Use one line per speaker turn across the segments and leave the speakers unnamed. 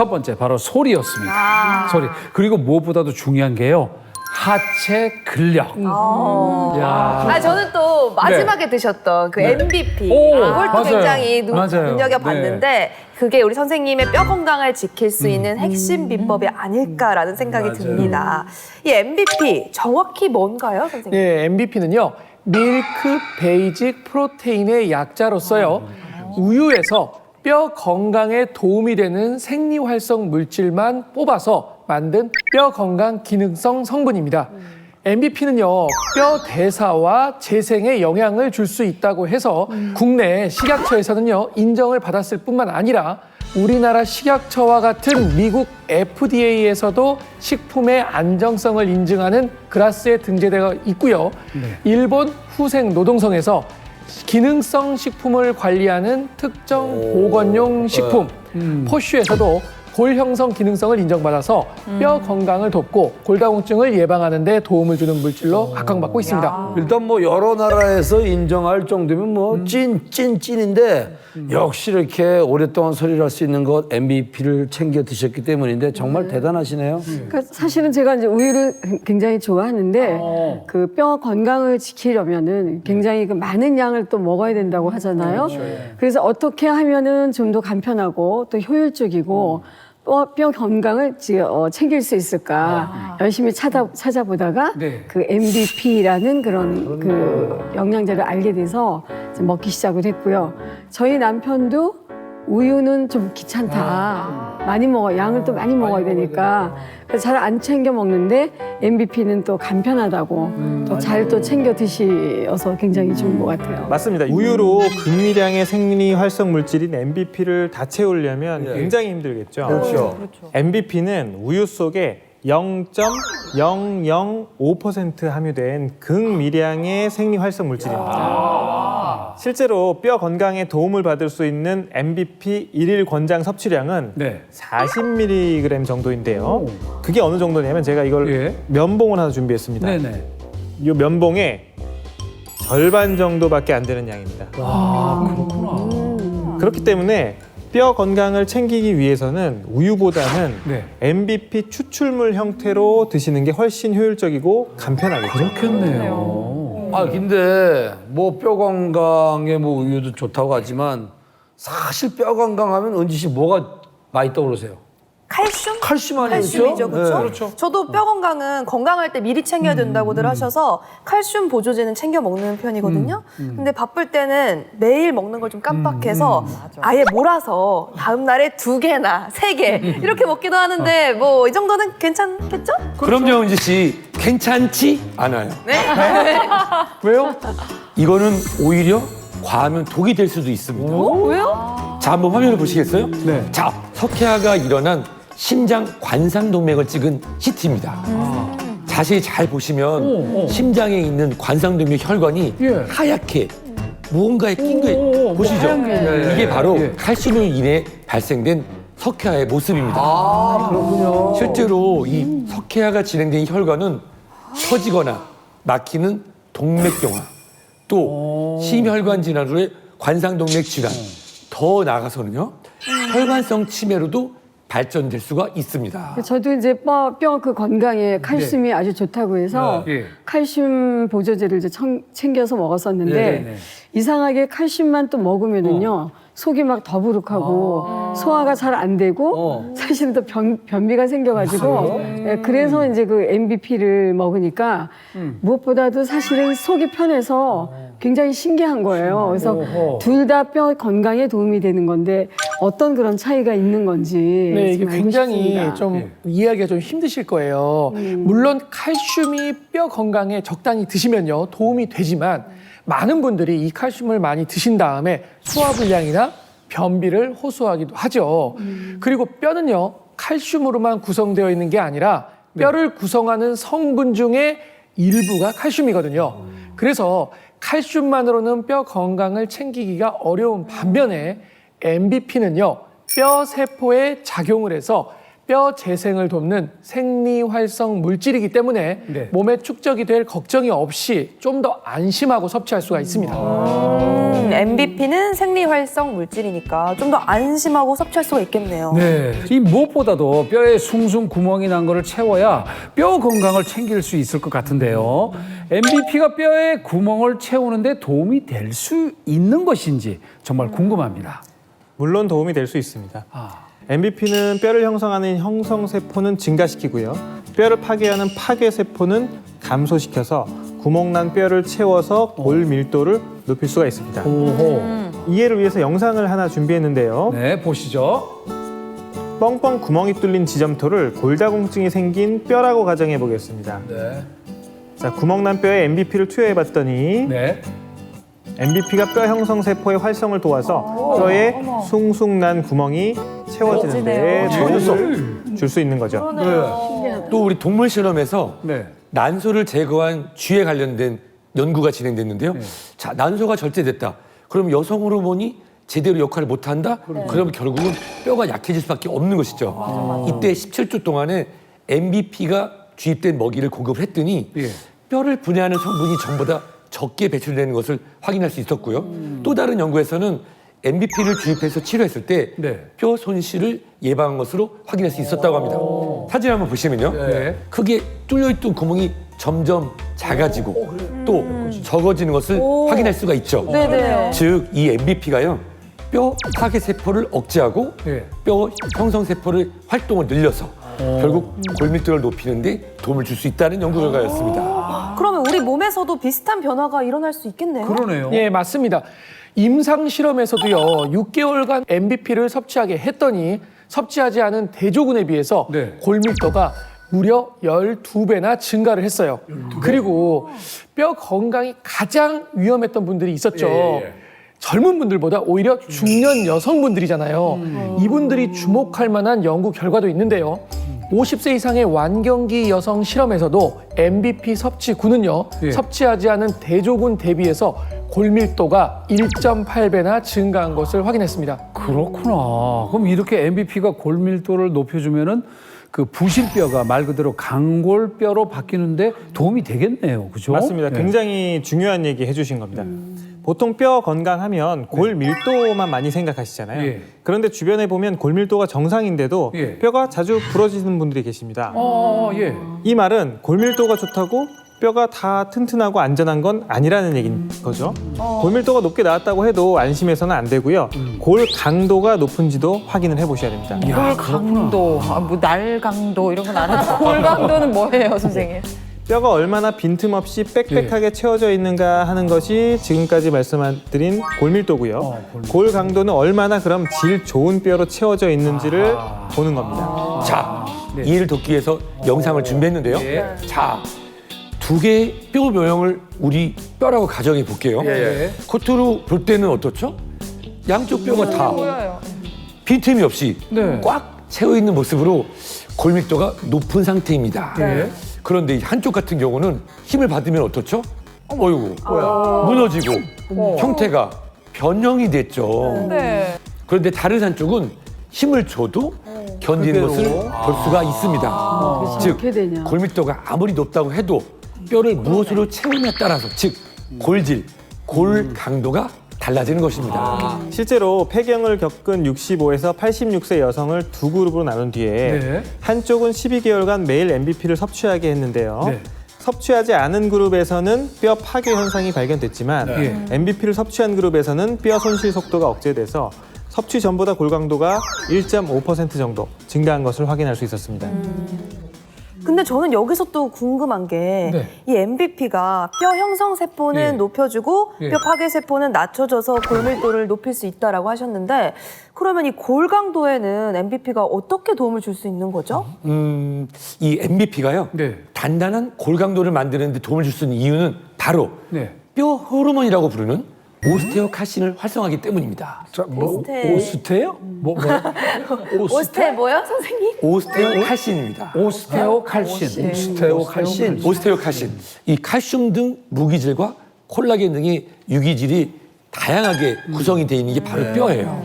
첫 번째 바로 소리였습니다. 소리. 그리고 무엇보다도 중요한 게요. 하체 근력. 야.
저는 또 마지막에 드셨던 그 MVP
오,
그걸 또
맞아요.
굉장히
맞아요.
눈여겨봤는데 그게 우리 선생님의 뼈 건강을 지킬 수 있는 핵심 비법이 아닐까라는 생각이
맞아요.
듭니다. 이 MVP 정확히 뭔가요, 선생님?
네, MVP는요. 밀크 베이직 프로테인의 약자로서요. 우유에서 뼈 건강에 도움이 되는 생리활성 물질만 뽑아서 만든 뼈 건강 기능성 성분입니다. MVP는요, 뼈 대사와 재생에 영향을 줄 수 있다고 해서 국내 식약처에서는요, 인정을 받았을 뿐만 아니라 우리나라 식약처와 같은 미국 FDA에서도 식품의 안정성을 인증하는 그라스에 등재되어 있고요. 일본 후생노동성에서 기능성 식품을 관리하는 특정 보건용 식품 포슈에서도 골형성 기능성을 인정받아서 뼈 건강을 돕고 골다공증을 예방하는 데 도움을 주는 물질로 각광받고 있습니다.
일단 뭐 여러 나라에서 인정할 정도면 뭐 찐인데 역시 이렇게 오랫동안 소리를 할 수 있는 것 MVP를 챙겨 드셨기 때문인데 정말 대단하시네요.
그러니까 사실은 제가 이제 우유를 굉장히 좋아하는데 그 뼈 건강을 지키려면은 굉장히 그 많은 양을 또 먹어야 된다고 하잖아요. 그래서 어떻게 하면은 좀 더 간편하고 또 효율적이고 뼈 건강을 챙길 수 있을까 열심히 찾아보다가
네.
그 MVP라는 그런 그 영양제를 알게 돼서 이제 먹기 시작을 했고요. 저희 남편도 우유는 좀 귀찮다. 많이 먹어, 양을 또 많이 먹어야 되니까. 그래서 잘 안 챙겨 먹는데 MVP는 또 간편하다고 또 잘 또 챙겨 드셔서 굉장히 좋은 것 같아요.
맞습니다. 우유로 극미량의 생리 활성 물질인 MVP를 다 채우려면 굉장히 힘들겠죠.
그렇죠.
MVP는 우유 속에 0.005% 함유된 극미량의 생리 활성 물질입니다. 실제로 뼈 건강에 도움을 받을 수 있는 MVP 일일 권장 섭취량은
네.
40mg 정도인데요. 그게 어느 정도냐면 제가 이걸
예.
면봉을 하나 준비했습니다.
네네.
이 면봉의 절반 정도밖에 안 되는 양입니다.
그렇구나.
그렇기 때문에 뼈 건강을 챙기기 위해서는 우유보다는
네.
MVP 추출물 형태로 드시는 게 훨씬 효율적이고 간편하겠죠.
그렇겠네요.
근데 뭐 뼈 건강에 뭐 우유도 좋다고 하지만 사실 뼈 건강하면 은지 씨 뭐가 많이 떠오르세요?
칼슘?
칼슘 아니에요?
칼슘이죠, 그렇죠?
그렇죠.
저도 뼈 건강은 건강할 때 미리 챙겨야 된다고들 하셔서 칼슘 보조제는 챙겨 먹는 편이거든요. 근데 바쁠 때는 매일 먹는 걸 좀 깜빡해서 아예 몰아서 다음 날에 2개나 3개 이렇게 먹기도 하는데 뭐 이 정도는 괜찮겠죠?
그럼요, 은지 씨. 괜찮지 않아요.
네.
왜요?
이거는 오히려 과하면 독이 될 수도 있습니다.
왜요?
자, 한번 화면을 보시겠어요?
네.
자, 석회화가 일어난 심장 관상동맥을 찍은 CT입니다. 자세히 잘 보시면 심장에 있는 관상동맥 혈관이
예.
하얗게 무언가에 낀 거 보시죠? 이게 바로 칼슘으로 인해 발생된 석회화의 모습입니다.
그렇군요.
실제로 이 석회화가 진행된 혈관은 처지거나 막히는 동맥경화, 또 심혈관 질환으로의 관상동맥 질환, 더 나아가서는요 혈관성 치매로도 발전될 수가 있습니다.
저도 이제 뼈 그 건강에 칼슘이 아주 좋다고 해서
네.
칼슘 보조제를 이제 챙겨서 먹었었는데
네.
이상하게 칼슘만 또 먹으면은요 속이 막 더부룩하고 소화가 잘 안 되고 사실은 또 변비가 생겨가지고 그래서 이제 그 MVP를 먹으니까 무엇보다도 사실은 속이 편해서 굉장히 신기한 거예요. 그래서 둘 다 뼈 건강에 도움이 되는 건데 어떤 그런 차이가 있는 건지
네, 이게
좀 알고
굉장히
싶습니다.
좀 이해하기가 좀 힘드실 거예요. 물론 칼슘이 뼈 건강에 적당히 드시면요 도움이 되지만 많은 분들이 이 칼슘을 많이 드신 다음에 소화불량이나 변비를 호소하기도 하죠. 그리고 뼈는요 칼슘으로만 구성되어 있는 게 아니라 뼈를 구성하는 성분 중에 일부가 칼슘이거든요. 그래서 칼슘만으로는 뼈 건강을 챙기기가 어려운 반면에 MVP는요 뼈 세포에 작용을 해서 뼈 재생을 돕는 생리활성 물질이기 때문에
네.
몸에 축적이 될 걱정이 없이 좀 더 안심하고 섭취할 수가 있습니다.
MBP는 생리활성 물질이니까 좀 더 안심하고 섭취할 수가 있겠네요.
네. 이 무엇보다도 뼈에 숭숭 구멍이 난 거를 채워야 뼈 건강을 챙길 수 있을 것 같은데요. MBP가 뼈에 구멍을 채우는데 도움이 될 수 있는 것인지 정말 궁금합니다.
물론 도움이 될 수 있습니다. MBP는 뼈를 형성하는 형성세포는 증가시키고요. 뼈를 파괴하는 파괴세포는 감소시켜서 구멍난 뼈를 채워서 골 밀도를 높일 수가 있습니다.
오호.
이해를 위해서 영상을 하나 준비했는데요.
네, 보시죠.
뻥뻥 구멍이 뚫린 지점토를 골다공증이 생긴 뼈라고 가정해 보겠습니다.
네.
자, 구멍난 뼈에 MBP를 투여해 봤더니
네.
MBP가 뼈 형성 세포의 활성을 도와서 뼈에 숭숭 난 구멍이 채워지는데 도움을 줄 수 있는 거죠.
또 우리 동물 실험에서
네.
난소를 제거한 쥐에 관련된 연구가 진행됐는데요. 자, 난소가 절제됐다. 그럼 여성 호르몬이 제대로 역할을 못한다? 그러면 결국은 뼈가 약해질 수밖에 없는 것이죠. 이때 17주 동안에 MBP가 주입된 먹이를 공급을 했더니
예.
뼈를 분해하는 성분이 전보다 적게 배출되는 것을 확인할 수 있었고요. 또 다른 연구에서는 MBP를 주입해서 치료했을 때 뼈
네.
손실을 예방한 것으로 확인할 수 있었다고 합니다. 사진 한번 보시면요.
네.
크게 뚫려있던 구멍이 점점 작아지고 또 적어지는 것을 확인할 수가 있죠.
네네.
즉, 이 MBP가요. 뼈 파괴 세포를 억제하고
네.
뼈 형성 세포를 활동을 늘려서 결국 골밀도를 높이는데 도움을 줄 수 있다는 연구 결과였습니다.
그러면 우리 몸에서도 비슷한 변화가 일어날 수 있겠네요.
그러네요.
예, 맞습니다. 임상 실험에서도요, 6개월간 MBP를 섭취하게 했더니 섭취하지 않은 대조군에 비해서
네.
골밀도가 무려 12배나 증가를 했어요. 그리고 뼈 건강이 가장 위험했던 분들이 있었죠.
예.
젊은 분들보다 오히려 중년 여성분들이잖아요. 이분들이 주목할 만한 연구 결과도 있는데요. 50세 이상의 완경기 여성 실험에서도 MBP 섭취군은요,
예.
섭취하지 않은 대조군 대비해서 골밀도가 1.8배나 증가한 것을 확인했습니다.
그렇구나. 그럼 이렇게 MBP가 골밀도를 높여주면은 그 부실뼈가 말 그대로 강골뼈로 바뀌는데 도움이 되겠네요. 그죠?
맞습니다.
네.
굉장히 중요한 얘기 해주신 겁니다. 보통 뼈 건강하면 골 밀도만 많이 생각하시잖아요.
예.
그런데 주변에 보면 골 밀도가 정상인데도
예.
뼈가 자주 부러지는 분들이 계십니다.
예.
이 말은 골 밀도가 좋다고 뼈가 다 튼튼하고 안전한 건 아니라는 얘기인 거죠. 골 밀도가 높게 나왔다고 해도 안심해서는 안 되고요. 골 강도가 높은지도 확인을 해보셔야 됩니다.
야,
강도, 날 강도 이런 건 알아도 골 강도는 뭐예요, 선생님?
뼈가 얼마나 빈틈없이 빽빽하게 채워져 있는가 하는 것이 지금까지 말씀드린 골밀도고요. 골 강도는 얼마나 그럼 질 좋은 뼈로 채워져 있는지를 보는 겁니다.
자, 이해를 돕기 위해서 영상을 준비했는데요.
예.
자, 두 개의 뼈 모형을 우리 뼈라고 가정해 볼게요.
예.
겉으로 볼 때는 어떻죠? 양쪽 뼈가 다
보여요.
빈틈이 없이
네.
꽉 채워 있는 모습으로 골밀도가 높은 상태입니다.
네.
그런데 한쪽 같은 경우는 힘을 받으면 어떻죠? 어이구, 무너지고 형태가 변형이 됐죠.
네.
그런데 다른 한쪽은 힘을 줘도 견디는 것을 볼 수가 있습니다. 즉,
어떻게 되냐.
골밀도가 아무리 높다고 해도 뼈를 무엇으로 채우냐에 따라서 즉 골질, 골 강도가 달라지는 것입니다.
실제로 폐경을 겪은 65에서 86세 여성을 두 그룹으로 나눈 뒤에
네.
한쪽은 12개월간 매일 MBP를 섭취하게 했는데요.
네.
섭취하지 않은 그룹에서는 뼈 파괴 현상이 발견됐지만
네.
MBP를 섭취한 그룹에서는 뼈 손실 속도가 억제돼서 섭취 전보다 골 강도가 1.5% 정도 증가한 것을 확인할 수 있었습니다.
근데 저는 여기서 또 궁금한 게 이 MBP가 뼈 형성 세포는
예.
높여주고
예.
뼈 파괴 세포는 낮춰줘서 골밀도를 높일 수 있다라고 하셨는데 그러면 이 골 강도에는 MBP가 어떻게 도움을 줄 수 있는 거죠?
이 MBP가요.
네.
단단한 골 강도를 만드는 데 도움을 줄 수 있는 이유는 바로
네.
뼈 호르몬이라고 부르는 오스테오칼신을 활성화하기 때문입니다.
자,
오스테.
오스테요?
오스테 뭐요, 선생님?
오스테오칼신입니다.
오스테오칼신. 오스테오칼신.
오스테오칼신. 이 칼슘 등 무기질과 콜라겐 등의 유기질이 다양하게 구성이 되어 있는 게 바로 뼈예요.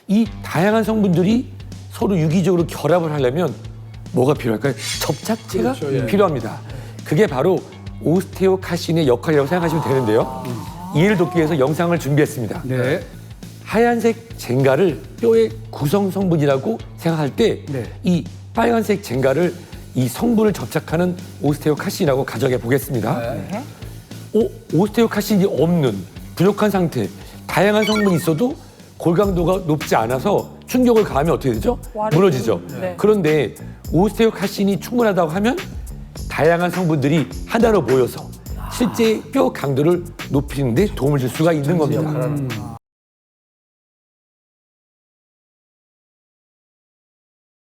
이 다양한 성분들이 서로 유기적으로 결합을 하려면 뭐가 필요할까요? 접착제가 필요합니다. 그게 바로 오스테오칼신의 역할이라고 생각하시면 되는데요. 이해를 돕기 위해서 영상을 준비했습니다.
네.
하얀색 젠가를 뼈의 구성 성분이라고 생각할 때 이 빨간색 젠가를 이 성분을 접착하는 오스테오칼신이라고 가정해 보겠습니다. 오스테오칼신이 없는 부족한 상태, 다양한 성분이 있어도 골강도가 높지 않아서 충격을 가하면 어떻게 되죠? 무너지죠. 그런데 오스테오칼신이 충분하다고 하면 다양한 성분들이 하나로 모여서 실제 뼈 강도를 높이는 데 도움을 줄 수가 있는 겁니다.